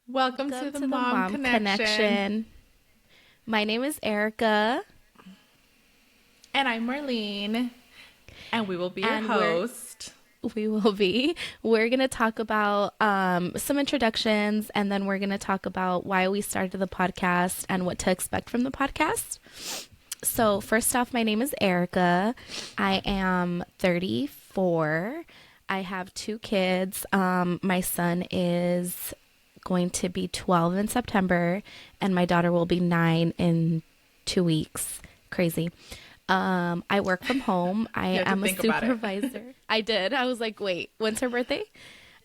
Welcome to Welcome the to the Mom Mom Connection. Connection. My name is Erica, And I'm Marlene, and we will be your and host. we will be. We're gonna talk about some introductions, and then we're gonna talk about why we started the podcast and what to expect from the podcast. So, first off, my name is Erica. I am 34. I have two kids. My son is going to be 12 in September, and my daughter will be 9 in 2 weeks. Crazy. I work from home. You I have to am a think about it. supervisor. I did. I was like, wait, when's her birthday?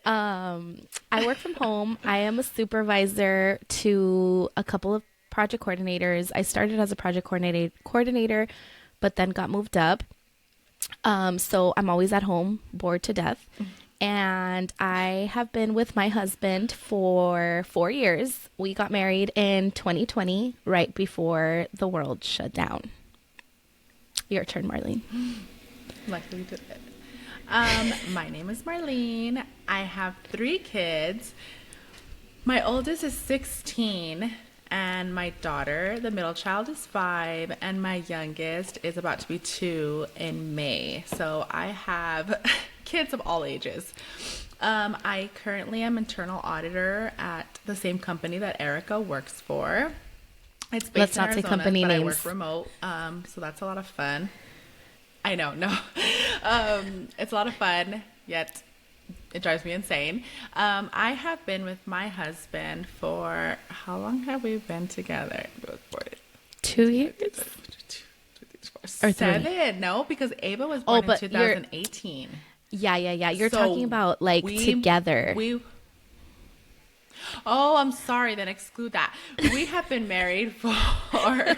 I work from home. I am a supervisor to a couple of project coordinators. I started as a project coordinator, but then got moved up. So I'm always at home, bored to death. And I have been with my husband for 4 years. We got married in 2020, right before the world shut down. Your turn, Marlene. Luckily, we did it. My name is Marlene. I have three kids. My oldest is 16, and my daughter, the middle child, is 5, and my youngest is about to be 2 in May. So I have kids of all ages. I currently am internal auditor at the same company that Erica works for. It's Let's based in not say Arizona, company but I work names. remote, so that's a lot of fun. I know, no. It's a lot of fun, yet it drives me insane. I have been with my husband for how long have we been together? 2 years or three? 7? No, because Ava was Oh, born in but you're 2018. yeah. You're talking So about like we together. we oh, I'm sorry, then exclude that. We have been married for how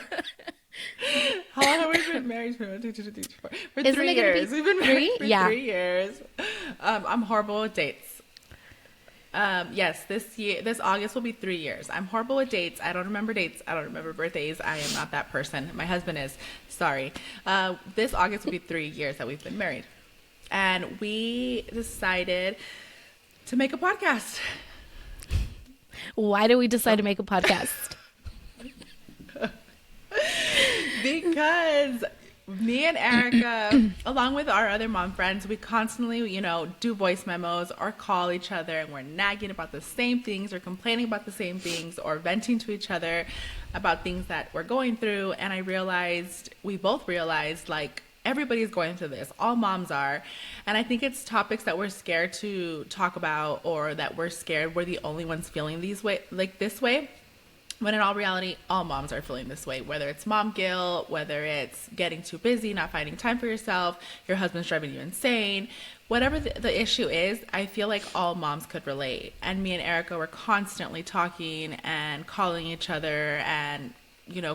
long have we been married for? For Isn't three it gonna be years. We've been married three? for Yeah. 3 years. I'm horrible with dates. Yes, this August will be 3 years. I'm horrible with dates. I don't remember dates. I don't remember birthdays. I am not that person. My husband is. Sorry. This August will be 3 years that we've been married. And we decided to make a podcast. Why do we decide to make a podcast? Because me and Erica, along with our other mom friends, we constantly, do voice memos or call each other, and we're nagging about the same things or complaining about the same things or venting to each other about things that we're going through. And we both realized, like, everybody's going through this. All moms are. And I think it's topics that we're scared to talk about, or that we're scared we're the only ones feeling this way. When in all reality, all moms are feeling this way, whether it's mom guilt, whether it's getting too busy, not finding time for yourself, your husband's driving you insane, whatever the issue is, I feel like all moms could relate. And me and Erica were constantly talking and calling each other and,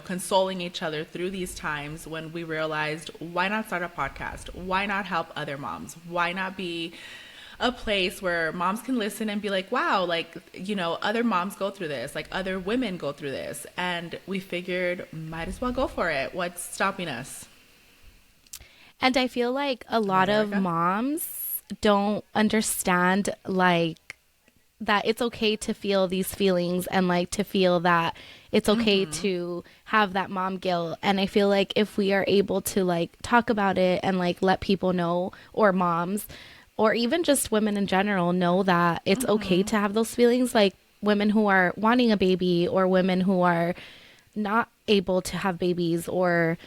consoling each other through these times when we realized, why not start a podcast? Why not help other moms? Why not be a place where moms can listen and be like, wow, like, other moms go through this, like other women go through this. And we figured, might as well go for it. What's stopping us? And I feel like a lot Right, of Erica? moms don't understand like that it's okay to feel these feelings and like to feel that it's okay to have that mom guilt. And I feel like if we are able to like talk about it and like let people know, or moms, or even just women in general, know that it's okay to have those feelings, like women who are wanting a baby or women who are not able to have babies, or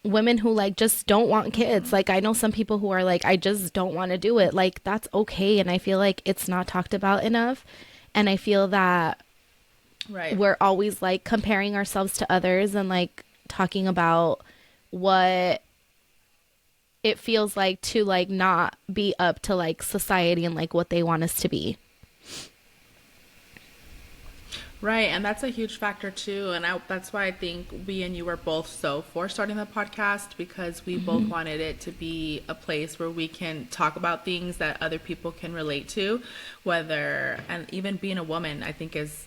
women who like just don't want kids. Like I know some people who are like, I just don't want to do it. Like that's okay. And I feel like it's not talked about enough. And I feel that Right. we're always like comparing ourselves to others and like talking about what it feels like to like not be up to like society and like what they want us to be. Right, and that's a huge factor too, and that's why I think we and you were both so for starting the podcast, because we both wanted it to be a place where we can talk about things that other people can relate to, whether, and even being a woman, I think is,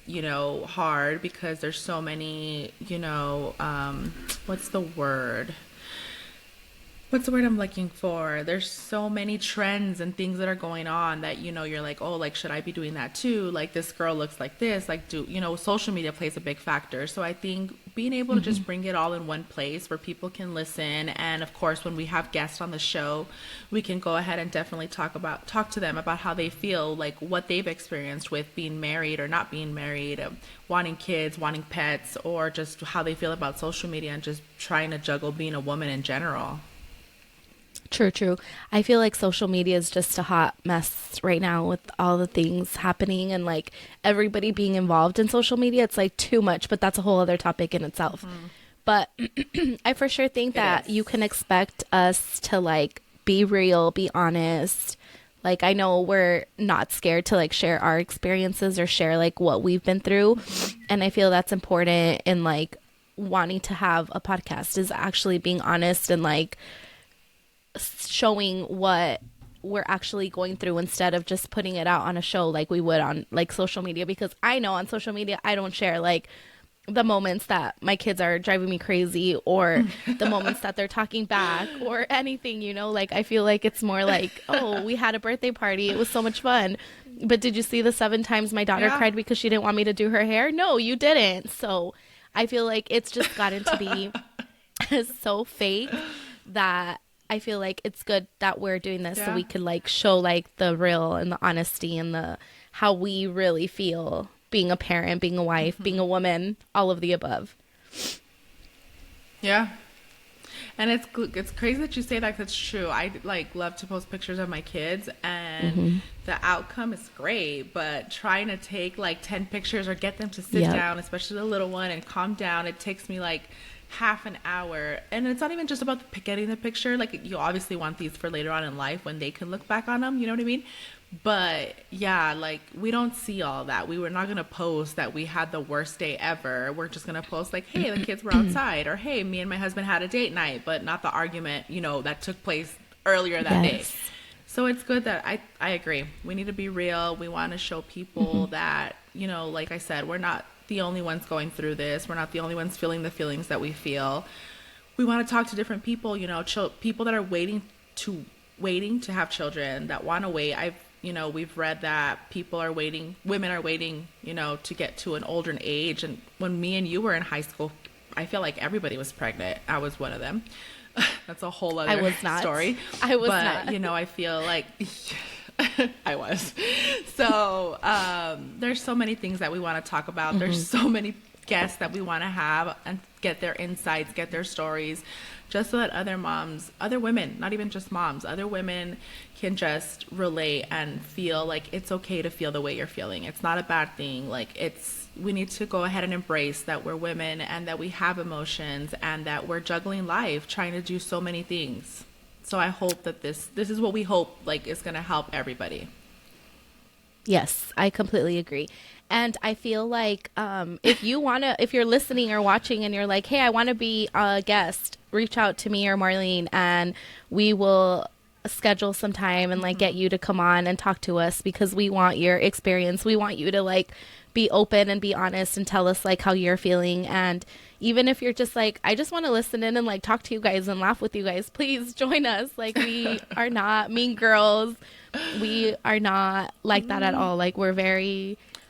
hard because there's so many, what's the word? what's the word I'm looking for? There's so many trends and things that are going on that, you're like, oh, like, should I be doing that too? Like, this girl looks like this. Like, social media plays a big factor. So I think being able to just bring it all in one place where people can listen. And of course, when we have guests on the show, we can go ahead and definitely talk to them about how they feel, like what they've experienced with being married or not being married, wanting kids, wanting pets, or just how they feel about social media and just trying to juggle being a woman in general. True. I feel like social media is just a hot mess right now with all the things happening and like everybody being involved in social media. It's like too much, but that's a whole other topic in itself. But I for sure think that you can expect us to like be real, be honest. Like, I know we're not scared to like share our experiences or share like what we've been through. And I feel that's important in like wanting to have a podcast, is actually being honest and like showing what we're actually going through instead of just putting it out on a show like we would on like social media. Because I know on social media I don't share like the moments that my kids are driving me crazy or the moments that they're talking back or anything, like I feel like it's more like, oh, we had a birthday party, it was so much fun, but did you see the 7 times my daughter cried because she didn't want me to do her hair? No, you didn't. So I feel like it's just gotten to be so fake that I feel like it's good that we're doing this so we could like show like the real and the honesty and the how we really feel being a parent, being a wife, being a woman, all of the above. Yeah. And it's crazy that you say that, 'cause it's true. I like love to post pictures of my kids and the outcome is great, but trying to take like 10 pictures or get them to sit down, especially the little one, and calm down, it takes me like half an hour. And it's not even just about getting the picture. Like, you obviously want these for later on in life when they can look back on them, you know what I mean? But yeah, like, we don't see all that. We were not going to post that we had the worst day ever. We're just going to post like, hey, the kids were outside, or hey, me and my husband had a date night, but not the argument, that took place earlier that day. So it's good that I agree. We need to be real. We want to show people that, like I said, we're not the only ones going through this. We're not the only ones feeling the feelings that we feel. We want to talk to different people, people that are waiting to have children, that want to wait. We've read that women are waiting, to get to an older age. And when me and you were in high school, I feel like everybody was pregnant. I was one of them. That's a whole other story. I was not. But, I feel like I was. So there's so many things that we want to talk about. There's so many guests that we want to have and get their insights, get their stories, just so that other women, not even just moms, other women can just relate and feel like it's okay to feel the way you're feeling. It's not a bad thing. Like, we need to go ahead and embrace that we're women and that we have emotions and that we're juggling life, trying to do so many things. So I hope that this is what we hope like is going to help everybody. Yes, I completely agree. And I feel like if you're listening or watching and you're like, hey, I want to be a guest, reach out to me or Marlene and we will schedule some time and like get you to come on and talk to us, because we want your experience. We want you to like be open and be honest and tell us like how you're feeling. And even if you're just like, I just want to listen in and like talk to you guys and laugh with you guys, please join us. Like, we are not mean girls. We are not like that at all. Like,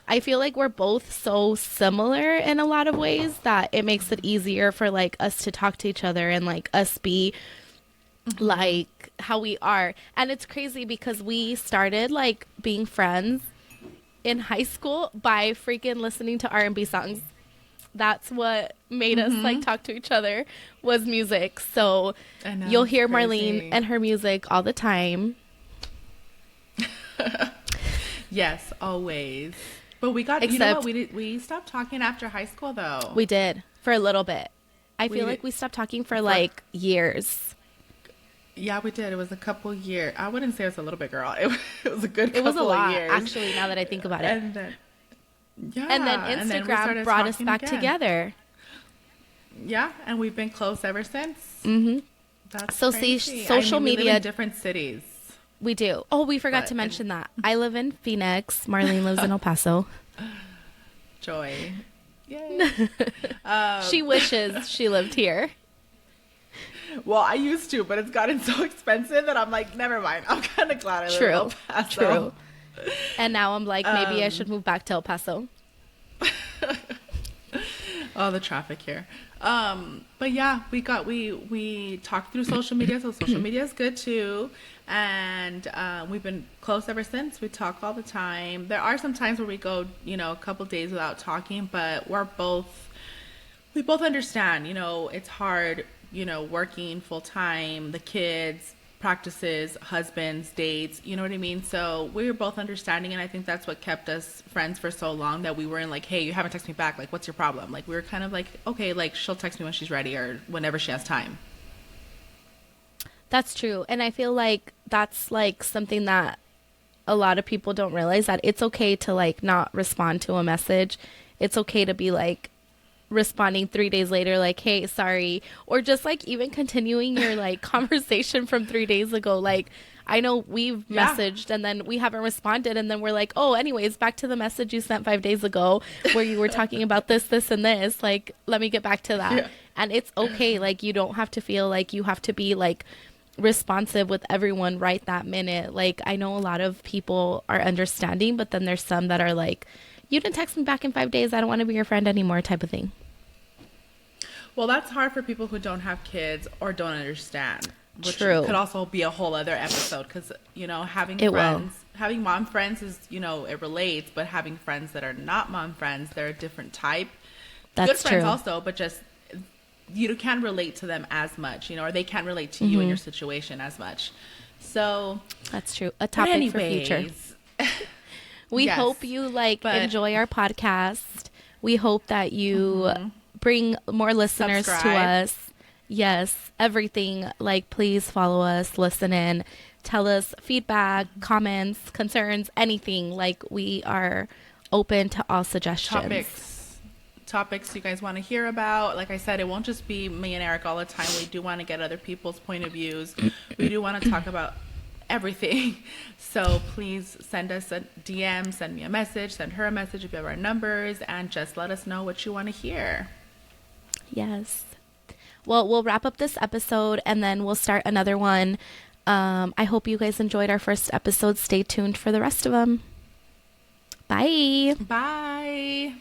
I feel like we're both so similar in a lot of ways that it makes it easier for like us to talk to each other and like us be like how we are. And it's crazy because we started like being friends in high school by freaking listening to R&B songs. That's what made us like talk to each other, was music. So you'll hear Marlene and her music all the time. Yes, always. But we got, you know what, we stopped talking after high school though. We did, for a little bit. I feel like we stopped talking for like years. Yeah, we did. It was a couple years. I wouldn't say it was a little bit, girl. It was a good couple of years. It was a lot, actually, now that I think about it. And then, Instagram brought us back together. Yeah, and we've been close ever since. That's so crazy. See, social media. We live in different cities. We do. Oh, we forgot to mention that. I live in Phoenix. Marlene lives in El Paso. Joy. Yay. She wishes she lived here. Well, I used to, but it's gotten so expensive that I'm like, never mind. I'm kind of glad I live in True. El Paso. True. And now I'm like, maybe I should move back to El Paso. Oh, the traffic here. But yeah, we talked through social media, so social media is good too. And we've been close ever since. We talk all the time. There are some times where we go, a couple days without talking, but we both understand, it's hard, working full time, the kids, practices, husbands, dates, you know what I mean? So we were both understanding, and I think that's what kept us friends for so long, that we weren't like, hey, you haven't texted me back. Like, what's your problem? Like, we were kind of like, okay, like, she'll text me when she's ready or whenever she has time. That's true. And I feel like that's like something that a lot of people don't realize, that it's okay to like not respond to a message. It's okay to be like responding 3 days later, like, hey, sorry. Or just like even continuing your like conversation from 3 days ago. Like, I know we've messaged and then we haven't responded, and then we're like, oh, anyways, back to the message you sent 5 days ago where you were talking about this, this, and this. Like, let me get back to that. Yeah. And it's okay. Like, you don't have to feel like you have to be like responsive with everyone right that minute. Like, I know a lot of people are understanding, but then there's some that are like, you didn't text me back in 5 days, I don't want to be your friend anymore, type of thing. Well, that's hard for people who don't have kids or don't understand, which True. could also be a whole other episode, because having having mom friends is, it relates, but having friends that are not mom friends, they're a different type. That's good friends true. Also, but just you can't relate to them as much, or they can't relate to you in your situation as much. So that's true. A topic for future. We hope you enjoy our podcast. We hope that you bring more listeners to us. Yes, everything. Like, please follow us, listen in, tell us feedback, comments, concerns, anything. Like, we are open to all suggestions. Topics you guys want to hear about. Like I said, it won't just be me and Eric all the time. We do want to get other people's point of views. We do want to talk about everything. So please send us a DM, send me a message, send her a message if you have our numbers, and just let us know what you want to hear. Yes. Well, we'll wrap up this episode and then we'll start another one. I hope you guys enjoyed our first episode. Stay tuned for the rest of them. Bye. Bye.